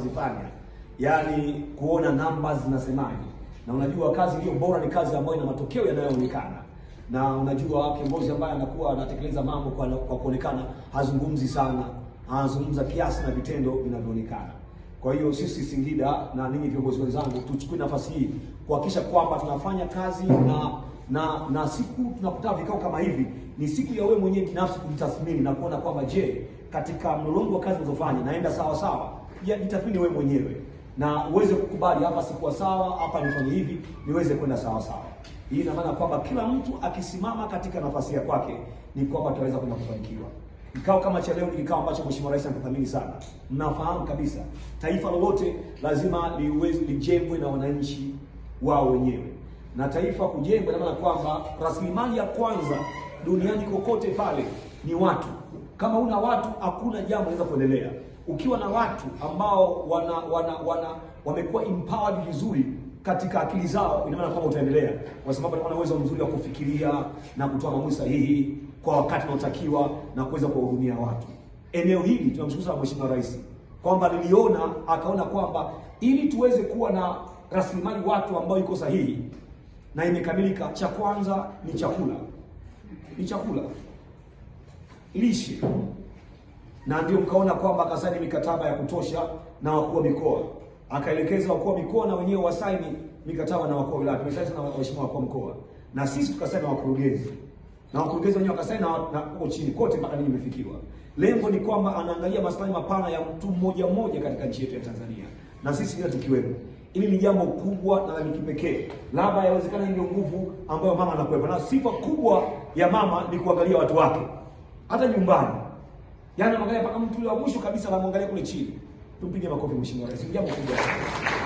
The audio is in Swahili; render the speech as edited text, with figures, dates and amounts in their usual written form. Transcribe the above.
wanazifanya, yani kuona numbers zinasemaje. Na unajua kazi iliyo bora ni kazi ambayo ina matokeo yanayoonekana. Na unajua kiongozi ambaye anakuwa anatekeleza mambo kwa kuonekana, hazungumzi sana, anazungumza kiasi na vitendo vinavyoonekana. Kwa hiyo sisi Singida na ninyi viongozi wenzangu tuchukue nafasi hii kuhakikisha kwamba tunafanya kazi na siku tunapata vikao kama hivi ni siku ya wewe mwenyewe binafsi kujitathmini na kuona kwamba je, katika mlolongo wa kazi unazofanya naenda sawa sawa. Ya jitathmini wewe mwenyewe na uweze kukubali hapa sikuwa sawa, hapa nifanye hivi niweze kwenda sawa sawa. Hii ina maana kwamba kila mtu akisimama katika nafasi ya kwake ni kwamba tutaweza kwenda kufanikiwa. Kikao kama cha leo ni kikao ambacho Mheshimiwa Rais anathamini sana. Mnafahamu kabisa taifa lolote lazima lijengwe na wananchi wao wenyewe. Na taifa kujengwa ina maana kwamba rasilimali ya kwanza duniani kokote pale ni watu. Kama una watu hakuna jambo linaweza kuendelea. Ukiwa na watu ambao wamekuwa empowered vizuri katika akili zao, ina maana kwamba utaendelea, kwa sababu wana uwezo mzuri wa kufikiria na kutoa maamuzi sahihi kwa wakati unaotakiwa na kuweza kuwahudumia watu. Eneo hili tunamshukuru sana Mheshimiwa Rais kwamba niliona akaona kwamba ili tuweze kuwa na rasilimali watu ambao iko sahihi na imekamilika, cha kwanza ni chakula. Ni chakula. Lishe. Na ndio mkaona kwamba akasaini mikataba ya kutosha na wakuu wa mikoa. Akaelekeza wakuu wa mikoa na wenyewe wasaini mikataba na wakuu wa wilaya. Tumesaini na waheshimiwa wakuu wa mkoa. Na sisi tukasaini na wakurugenzi. Na wakurugenzi wenyewe wakasaini na chini kote mpaka nini imefikiwa. Lengo ni kwamba anaangalia maslahi mapana ya mtu mmoja mmoja katika nchi yetu ya Tanzania. Na sisi bila tukiwepo. Hili ni jambo kubwa na la kipekee. Labda yawezekana ndio nguvu ambayo mama anakuwepo. Na sifa kubwa ya mama ni kuangalia watu wake. Hata nyumbani. Yaani anaangalia mpaka mtu wa mwisho kabisa anamwangalia kule chini. Tumpige makofi Mheshimiwa Rais. Jambo kubwa sana.